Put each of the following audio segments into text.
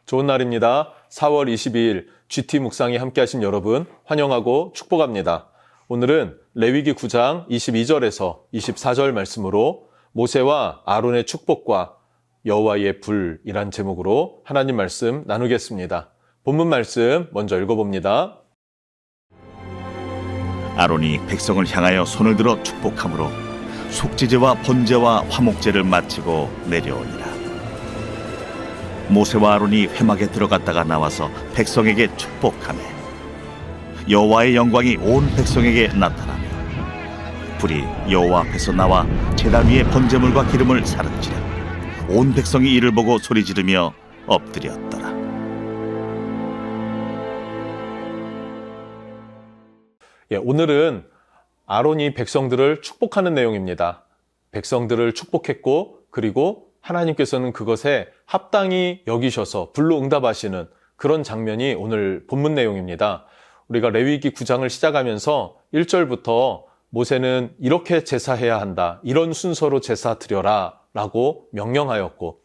좋은 날입니다. 4월 22일 GT 묵상에 함께하신 여러분 환영하고 축복합니다. 오늘은 레위기 9장 22절에서 24절 말씀으로 모세와 아론의 축복과 여호와의 불이란 제목으로 하나님 말씀 나누겠습니다. 본문 말씀 먼저 읽어봅니다. 아론이 백성을 향하여 손을 들어 축복함으로 속죄제와 번제와 화목제를 마치고 내려오니라. 모세와 아론이 회막에 들어갔다가 나와서 백성에게 축복하매 여호와의 영광이 온 백성에게 나타나며 불이 여호와 앞에서 나와 제단 위에 번제물과 기름을 사르치려 온 백성이 이를 보고 소리 지르며 엎드렸더라. 오늘은 아론이 백성들을 축복하는 내용입니다. 백성들을 축복했고 그리고 하나님께서는 그것에 합당히 여기셔서 불로 응답하시는 그런 장면이 오늘 본문 내용입니다. 우리가 레위기 9장을 시작하면서 1절부터 모세는 이렇게 제사해야 한다, 이런 순서로 제사 드려라 라고 명령하였고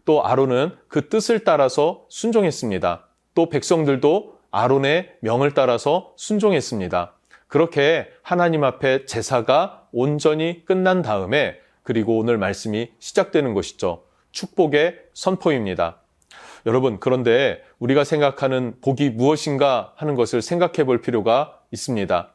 또 아론은 그 뜻을 따라서 순종했습니다. 또 백성들도 아론의 명을 따라서 순종했습니다. 그렇게 하나님 앞에 제사가 온전히 끝난 다음에 그리고 오늘 말씀이 시작되는 것이죠. 축복의 선포입니다. 여러분, 그런데 우리가 생각하는 복이 무엇인가 하는 것을 생각해 볼 필요가 있습니다.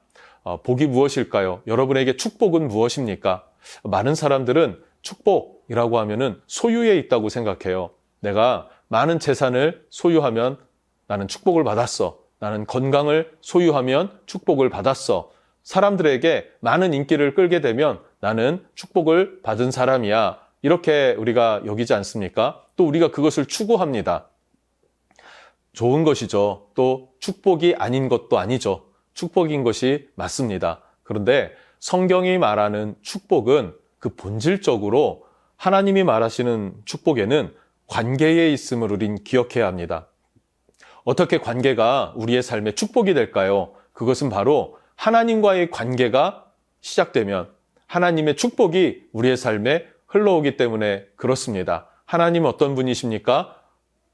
복이 무엇일까요? 여러분에게 축복은 무엇입니까? 많은 사람들은 축복이라고 하면은 소유에 있다고 생각해요. 내가 많은 재산을 소유하면 나는 축복을 받았어. 나는 건강을 소유하면 축복을 받았어. 사람들에게 많은 인기를 끌게 되면 나는 축복을 받은 사람이야. 이렇게 우리가 여기지 않습니까? 또 우리가 그것을 추구합니다. 좋은 것이죠. 또 축복이 아닌 것도 아니죠. 축복인 것이 맞습니다. 그런데 성경이 말하는 축복은 그 본질적으로 하나님이 말하시는 축복에는 관계에 있음을 우린 기억해야 합니다. 어떻게 관계가 우리의 삶에 축복이 될까요? 그것은 바로 하나님과의 관계가 시작되면 하나님의 축복이 우리의 삶에 흘러오기 때문에 그렇습니다. 하나님은 어떤 분이십니까?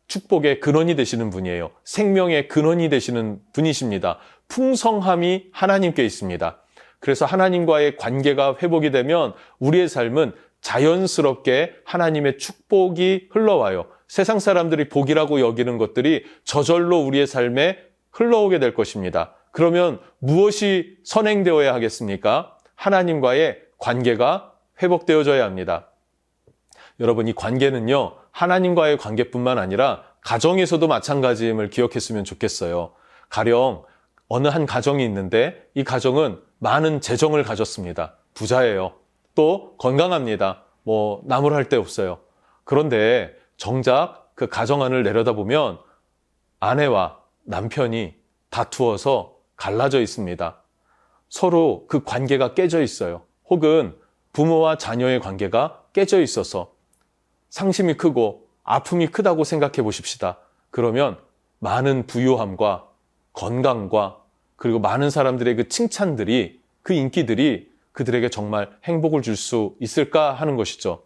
축복의 근원이 되시는 분이에요. 생명의 근원이 되시는 분이십니다. 풍성함이 하나님께 있습니다. 그래서 하나님과의 관계가 회복이 되면 우리의 삶은 자연스럽게 하나님의 축복이 흘러와요. 세상 사람들이 복이라고 여기는 것들이 저절로 우리의 삶에 흘러오게 될 것입니다. 그러면 무엇이 선행되어야 하겠습니까? 하나님과의 관계가 회복되어져야 합니다. 여러분, 이 관계는요, 하나님과의 관계뿐만 아니라 가정에서도 마찬가지임을 기억했으면 좋겠어요. 가령 어느 한 가정이 있는데 이 가정은 많은 재정을 가졌습니다. 부자예요. 또 건강합니다. 나무랄 데 없어요. 그런데 정작 그 가정 안을 내려다보면 아내와 남편이 다투어서 갈라져 있습니다. 서로 그 관계가 깨져 있어요. 혹은 부모와 자녀의 관계가 깨져 있어서 상심이 크고 아픔이 크다고 생각해 보십시다. 그러면 많은 부유함과 건강과 그리고 많은 사람들의 그 칭찬들이, 그 인기들이 그들에게 정말 행복을 줄 수 있을까 하는 것이죠.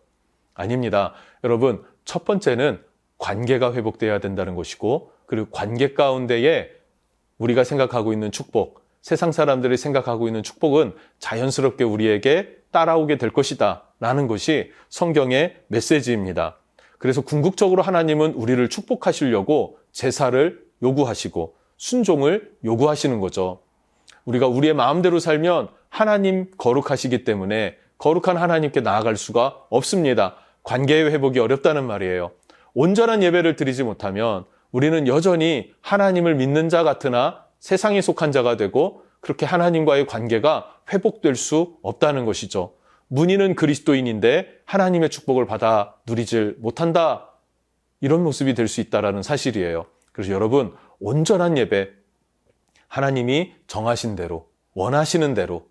아닙니다. 여러분, 첫 번째는 관계가 회복돼야 된다는 것이고, 그리고 관계 가운데에 우리가 생각하고 있는 축복, 세상 사람들이 생각하고 있는 축복은 자연스럽게 우리에게 따라오게 될 것이다 라는 것이 성경의 메시지입니다. 그래서 궁극적으로 하나님은 우리를 축복하시려고 제사를 요구하시고 순종을 요구하시는 거죠. 우리가 우리의 마음대로 살면 하나님 거룩하시기 때문에 거룩한 하나님께 나아갈 수가 없습니다. 관계의 회복이 어렵다는 말이에요. 온전한 예배를 드리지 못하면 우리는 여전히 하나님을 믿는 자 같으나 세상에 속한 자가 되고 그렇게 하나님과의 관계가 회복될 수 없다는 것이죠. 문의는 그리스도인인데 하나님의 축복을 받아 누리질 못한다. 이런 모습이 될 수 있다는 사실이에요. 그래서 여러분, 온전한 예배, 하나님이 정하신 대로, 원하시는 대로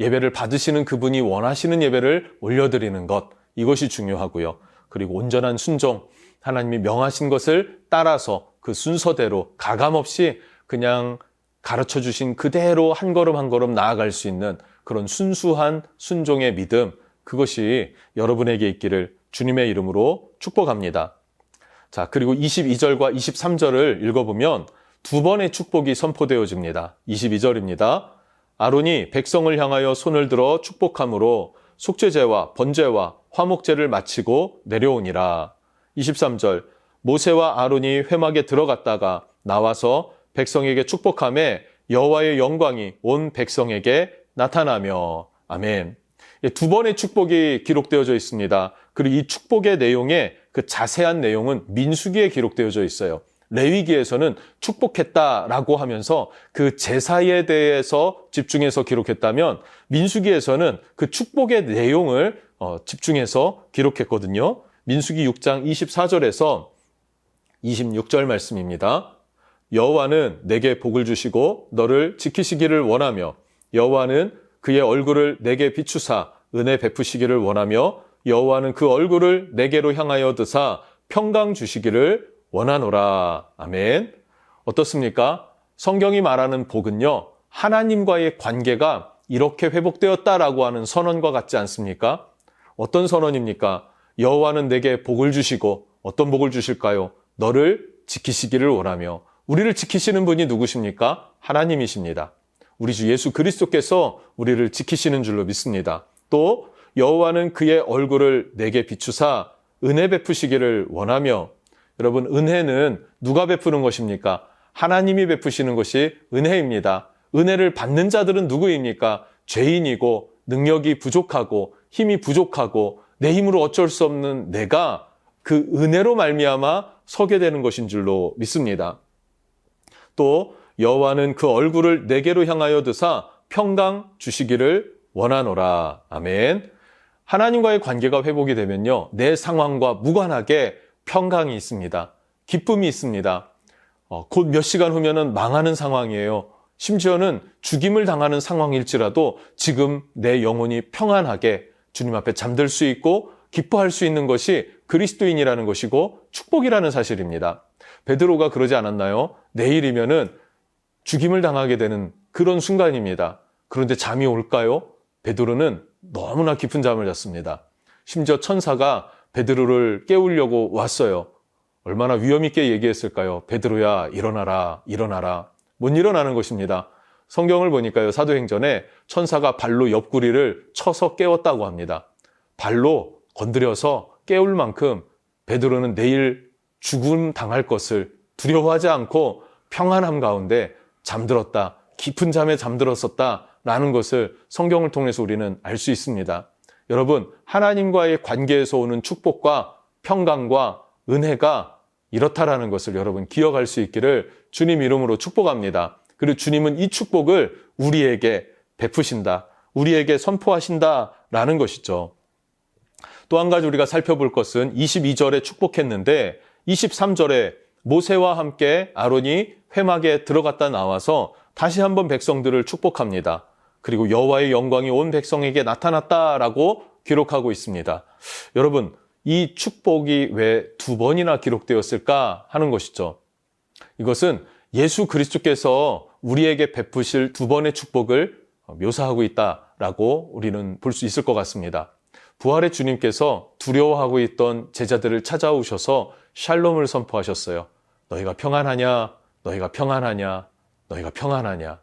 예배를 받으시는 그분이 원하시는 예배를 올려드리는 것, 이것이 중요하고요. 그리고 온전한 순종, 하나님이 명하신 것을 따라서 그 순서대로 가감없이 그냥 가르쳐 주신 그대로 한 걸음 한 걸음 나아갈 수 있는 그런 순수한 순종의 믿음, 그것이 여러분에게 있기를 주님의 이름으로 축복합니다. 자, 그리고 22절과 23절을 읽어보면 두 번의 축복이 선포되어집니다. 22절입니다. 아론이 백성을 향하여 손을 들어 축복함으로 속죄제와 번제와 화목제를 마치고 내려오니라. 23절 모세와 아론이 회막에 들어갔다가 나와서 백성에게 축복하매 여호와의 영광이 온 백성에게 나타나며. 아멘. 두 번의 축복이 기록되어져 있습니다. 그리고 이 축복의 내용에 그 자세한 내용은 민수기에 기록되어져 있어요. 레위기에서는 축복했다라고 하면서 그 제사에 대해서 집중해서 기록했다면 민수기에서는 그 축복의 내용을 집중해서 기록했거든요. 민수기 6장 24절에서 26절 말씀입니다. 여호와는 내게 복을 주시고 너를 지키시기를 원하며 여호와는 그의 얼굴을 내게 비추사 은혜 베푸시기를 원하며 여호와는 그 얼굴을 내게로 향하여 드사 평강 주시기를 원하노라. 아멘. 어떻습니까? 성경이 말하는 복은요, 하나님과의 관계가 이렇게 회복되었다라고 하는 선언과 같지 않습니까? 어떤 선언입니까? 여호와는 내게 복을 주시고 어떤 복을 주실까요? 너를 지키시기를 원하며. 우리를 지키시는 분이 누구십니까? 하나님이십니다. 우리 주 예수 그리스도께서 우리를 지키시는 줄로 믿습니다. 또 여호와는 그의 얼굴을 내게 비추사 은혜 베푸시기를 원하며. 여러분, 은혜는 누가 베푸는 것입니까? 하나님이 베푸시는 것이 은혜입니다. 은혜를 받는 자들은 누구입니까? 죄인이고 능력이 부족하고 힘이 부족하고 내 힘으로 어쩔 수 없는 내가 그 은혜로 말미암아 서게 되는 것인 줄로 믿습니다. 또 여호와는 그 얼굴을 내게로 향하여 드사 평강 주시기를 원하노라. 아멘. 하나님과의 관계가 회복이 되면요, 내 상황과 무관하게 평강이 있습니다. 기쁨이 있습니다. 곧 몇 시간 후면은 망하는 상황이에요. 심지어는 죽임을 당하는 상황일지라도 지금 내 영혼이 평안하게 주님 앞에 잠들 수 있고 기뻐할 수 있는 것이 그리스도인이라는 것이고 축복이라는 사실입니다. 베드로가 그러지 않았나요? 내일이면은 죽임을 당하게 되는 그런 순간입니다. 그런데 잠이 올까요? 베드로는 너무나 깊은 잠을 잤습니다. 심지어 천사가 베드로를 깨우려고 왔어요. 얼마나 위험 있게 얘기했을까요? 베드로야, 일어나라, 일어나라. 못 일어나는 것입니다. 성경을 보니까요, 사도행전에 천사가 발로 옆구리를 쳐서 깨웠다고 합니다. 발로 건드려서 깨울 만큼 베드로는 내일 죽음 당할 것을 두려워하지 않고 평안함 가운데 잠들었다, 깊은 잠에 잠들었었다라는 것을 성경을 통해서 우리는 알 수 있습니다. 여러분, 하나님과의 관계에서 오는 축복과 평강과 은혜가 이렇다라는 것을 여러분 기억할 수 있기를 주님 이름으로 축복합니다. 그리고 주님은 이 축복을 우리에게 베푸신다, 우리에게 선포하신다라는 것이죠. 또 한 가지 우리가 살펴볼 것은 22절에 축복했는데 23절에 모세와 함께 아론이 회막에 들어갔다 나와서 다시 한번 백성들을 축복합니다. 그리고 여호와의 영광이 온 백성에게 나타났다라고 기록하고 있습니다. 여러분, 이 축복이 왜 두 번이나 기록되었을까 하는 것이죠. 이것은 예수 그리스도께서 우리에게 베푸실 두 번의 축복을 묘사하고 있다라고 우리는 볼 수 있을 것 같습니다. 부활의 주님께서 두려워하고 있던 제자들을 찾아오셔서 샬롬을 선포하셨어요. 너희가 평안하냐? 너희가 평안하냐? 너희가 평안하냐?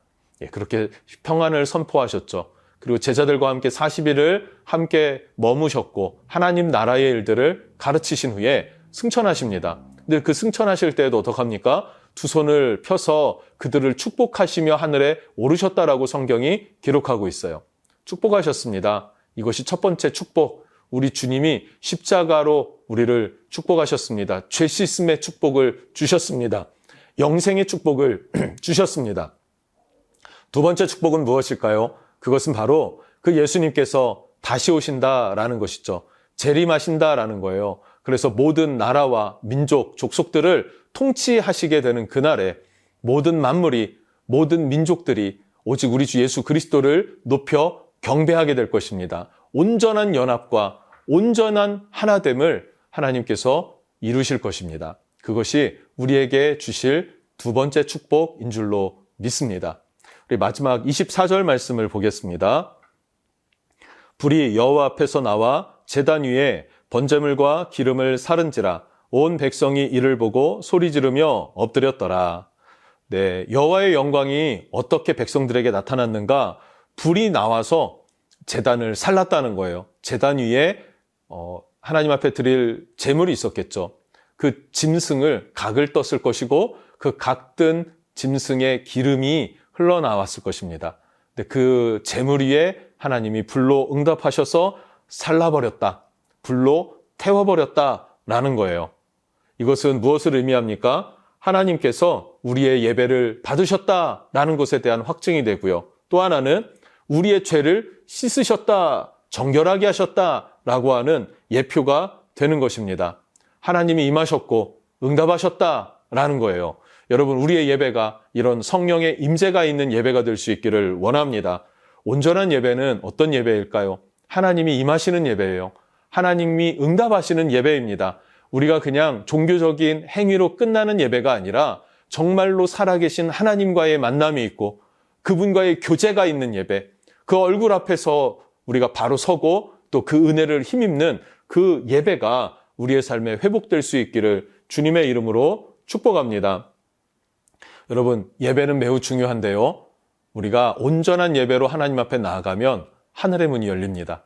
그렇게 평안을 선포하셨죠. 그리고 제자들과 함께 40일을 함께 머무셨고 하나님 나라의 일들을 가르치신 후에 승천하십니다. 근데 그 승천하실 때에도 어떡합니까? 두 손을 펴서 그들을 축복하시며 하늘에 오르셨다라고 성경이 기록하고 있어요. 축복하셨습니다. 이것이 첫 번째 축복. 우리 주님이 십자가로 우리를 축복하셨습니다. 죄 씻음의 축복을 주셨습니다. 영생의 축복을 주셨습니다. 두 번째 축복은 무엇일까요? 그것은 바로 그 예수님께서 다시 오신다라는 것이죠. 재림하신다라는 거예요. 그래서 모든 나라와 민족, 족속들을 통치하시게 되는 그날에 모든 만물이, 모든 민족들이 오직 우리 주 예수 그리스도를 높여 경배하게 될 것입니다. 온전한 연합과 온전한 하나됨을 하나님께서 이루실 것입니다. 그것이 우리에게 주실 두 번째 축복인 줄로 믿습니다. 우리 마지막 24절 말씀을 보겠습니다. 불이 여호와 앞에서 나와 제단 위에 번제물과 기름을 사른지라 온 백성이 이를 보고 소리 지르며 엎드렸더라. 네, 여호와의 영광이 어떻게 백성들에게 나타났는가? 불이 나와서 제단을 살랐다는 거예요. 제단 위에 하나님 앞에 드릴 제물이 있었겠죠. 그 짐승을 각을 떴을 것이고 그 각든 짐승의 기름이 흘러나왔을 것입니다. 근데 그 제물 위에 하나님이 불로 응답하셔서 살라버렸다. 불로 태워버렸다라는 거예요. 이것은 무엇을 의미합니까? 하나님께서 우리의 예배를 받으셨다라는 것에 대한 확증이 되고요. 또 하나는 우리의 죄를 씻으셨다, 정결하게 하셨다라고 하는 예표가 되는 것입니다. 하나님이 임하셨고 응답하셨다라는 거예요. 여러분, 우리의 예배가 이런 성령의 임재가 있는 예배가 될 수 있기를 원합니다. 온전한 예배는 어떤 예배일까요? 하나님이 임하시는 예배예요. 하나님이 응답하시는 예배입니다. 우리가 그냥 종교적인 행위로 끝나는 예배가 아니라 정말로 살아계신 하나님과의 만남이 있고 그분과의 교제가 있는 예배, 그 얼굴 앞에서 우리가 바로 서고 또 그 은혜를 힘입는 그 예배가 우리의 삶에 회복될 수 있기를 주님의 이름으로 축복합니다. 여러분, 예배는 매우 중요한데요. 우리가 온전한 예배로 하나님 앞에 나아가면 하늘의 문이 열립니다.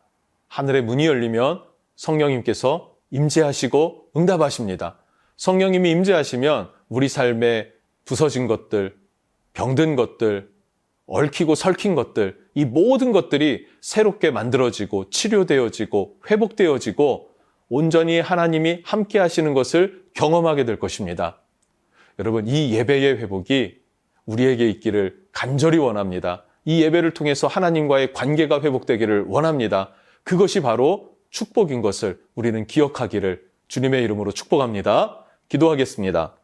하늘의 문이 열리면 성령님께서 임재하시고 응답하십니다. 성령님이 임재하시면 우리 삶에 부서진 것들, 병든 것들, 얽히고 설킨 것들, 이 모든 것들이 새롭게 만들어지고 치료되어지고 회복되어지고 온전히 하나님이 함께 하시는 것을 경험하게 될 것입니다. 여러분, 이 예배의 회복이 우리에게 있기를 간절히 원합니다. 이 예배를 통해서 하나님과의 관계가 회복되기를 원합니다. 그것이 바로 축복인 것을 우리는 기억하기를 주님의 이름으로 축복합니다. 기도하겠습니다.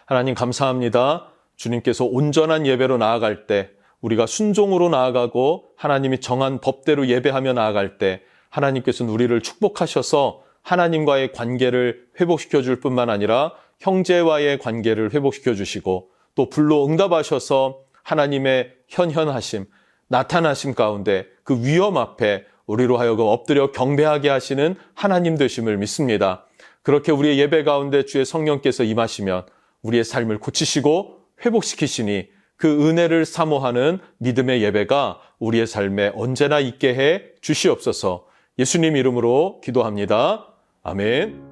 하나님 감사합니다. 주님께서 온전한 예배로 나아갈 때, 우리가 순종으로 나아가고 하나님이 정한 법대로 예배하며 나아갈 때 하나님께서는 우리를 축복하셔서 하나님과의 관계를 회복시켜 줄 뿐만 아니라 형제와의 관계를 회복시켜 주시고 또 불로 응답하셔서 하나님의 현현하심, 나타나심 가운데 그 위험 앞에 우리로 하여금 엎드려 경배하게 하시는 하나님 되심을 믿습니다. 그렇게 우리의 예배 가운데 주의 성령께서 임하시면 우리의 삶을 고치시고 회복시키시니 그 은혜를 사모하는 믿음의 예배가 우리의 삶에 언제나 있게 해 주시옵소서. 예수님 이름으로 기도합니다. 아멘.